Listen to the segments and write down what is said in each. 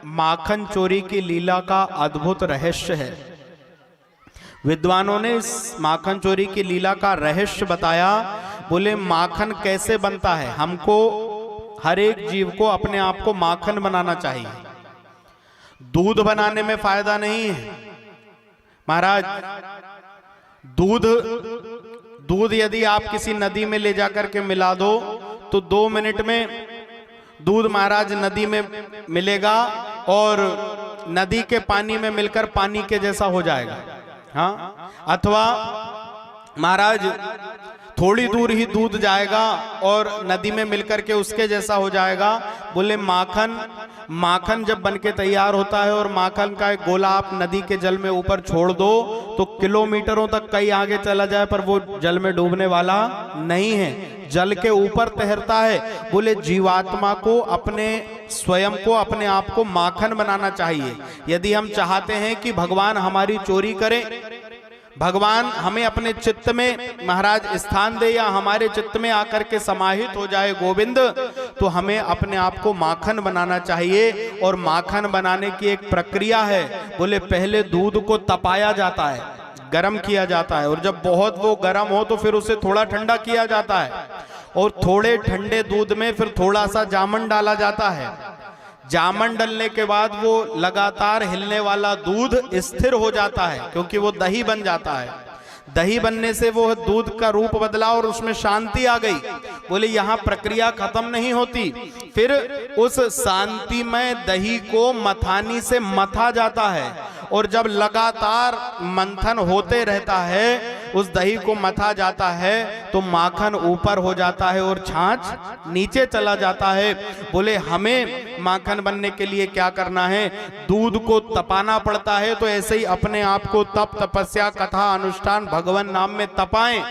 माखन चोरी की लीला का अद्भुत रहस्य है। विद्वानों ने इस माखन चोरी की लीला का रहस्य बताया। बोले माखन कैसे बनता है, हमको हर एक जीव को अपने आप को माखन बनाना चाहिए। दूध बनाने में फायदा नहीं है महाराज। दूध यदि आप किसी नदी में ले जाकर के मिला दो तो 2 मिनट में दूध महाराज नदी में मिलेगा और नदी के पानी में मिलकर पानी के जैसा हो जाएगा। हाँ, अथवा महाराज थोड़ी दूर ही दूध जाएगा और नदी में मिलकर के उसके जैसा हो जाएगा। बोले माखन जब बनके तैयार होता है और माखन का एक गोला आप नदी के जल में ऊपर छोड़ दो तो किलोमीटरों तक कहीं आगे चला जाए पर वो जल में डूबने वाला नहीं है, जल के ऊपर तैरता है। बोले जीवात्मा को अपने स्वयं को अपने आप को माखन बनाना चाहिए। यदि हम चाहते हैं कि भगवान हमारी चोरी करे, भगवान हमें अपने चित्त में महाराज स्थान दे या हमारे चित्त में आकर के समाहित हो जाए गोविंद, तो हमें अपने आप को माखन बनाना चाहिए। और माखन बनाने की एक प्रक्रिया है। बोले पहले दूध को तपाया जाता है, गर्म किया जाता है, और जब बहुत वो गर्म हो तो फिर उसे थोड़ा ठंडा किया जाता है, और थोड़े ठंडे दूध में फिर थोड़ा सा जामन डाला जाता है। जामन डलने के बाद वो लगातार हिलने वाला दूध स्थिर हो जाता है, क्योंकि वो दही बन जाता है। दही बनने से वो दूध का रूप बदला और उसमें शांति आ गई। बोले यहाँ प्रक्रिया खत्म नहीं होती, फिर उस शांतिमय दही को मथानी से मथा जाता है, और जब लगातार मंथन होते रहता है उस दही को मथा जाता है तो माखन ऊपर हो जाता है और छाछ नीचे चला जाता है। बोले हमें माखन बनने के लिए क्या करना है, दूध को तपाना पड़ता है। तो ऐसे ही अपने आप को तप तपस्या कथा अनुष्ठान भगवान नाम में तपाएं,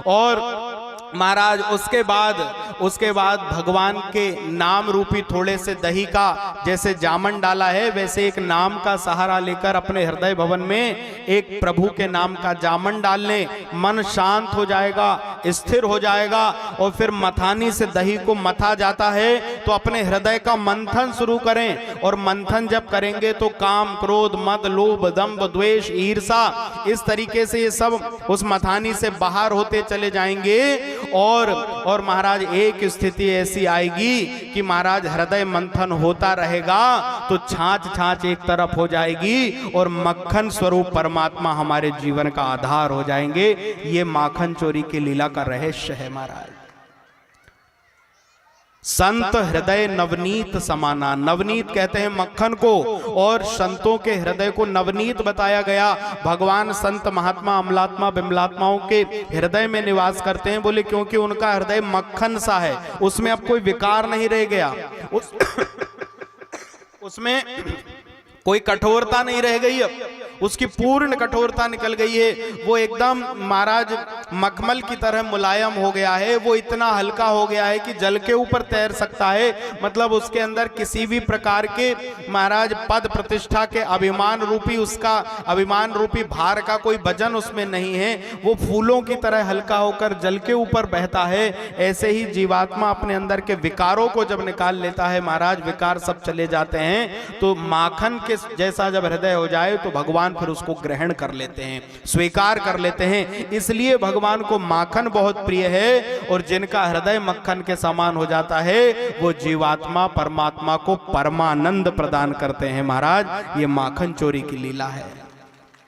और महाराज उसके बाद भगवान के नाम रूपी थोड़े से दही का जैसे जामन डाला है वैसे एक नाम का सहारा लेकर अपने हृदय भवन में एक प्रभु के नाम का जामन डालने, मन शांत हो जाएगा, स्थिर हो जाएगा। और फिर मथानी से दही को मथा जाता है तो अपने हृदय का मंथन शुरू करें, और मंथन जब करेंगे तो काम क्रोध मद लोभ दंभ द्वेष ईर्षा इस तरीके से ये सब उस मथानी से बाहर होते चले जाएंगे। और महाराज एक स्थिति ऐसी आएगी कि महाराज हृदय मंथन होता रहेगा तो छाछ एक तरफ हो जाएगी और मक्खन स्वरूप परमात्मा हमारे जीवन का आधार हो जाएंगे। ये माखन चोरी की लीला का रहस्य है महाराज। संत हृदय नवनीत समाना, नवनीत कहते हैं मक्खन को, और संतों के हृदय को नवनीत बताया गया। भगवान संत महात्मा अमलात्मा बिमलात्माओं के हृदय में निवास करते हैं। बोले क्योंकि उनका हृदय मक्खन सा है, उसमें अब कोई विकार नहीं रह गया, उसमें कोई कठोरता नहीं रह गई, अब उसकी पूर्ण कठोरता निकल गई है। वो एकदम महाराज मखमल की तरह मुलायम हो गया है, वो इतना हल्का हो गया है कि जल के ऊपर तैर सकता है। मतलब उसके अंदर किसी भी प्रकार के महाराज पद प्रतिष्ठा के अभिमान रूपी, उसका अभिमान रूपी भार का कोई वजन उसमें नहीं है। वो फूलों की तरह हल्का होकर जल के ऊपर बहता है। ऐसे ही जीवात्मा अपने अंदर के विकारों को जब निकाल लेता है महाराज, विकार सब चले जाते हैं। तो माखन के जैसा जब हृदय हो जाए तो भगवान फिर उसको ग्रहण कर लेते हैं, स्वीकार कर लेते हैं। इसलिए भगवान को माखन बहुत प्रिय है, और जिनका हृदय मक्खन के समान हो जाता है वो जीवात्मा परमात्मा को परमानंद प्रदान करते हैं महाराज। ये माखन चोरी की लीला है।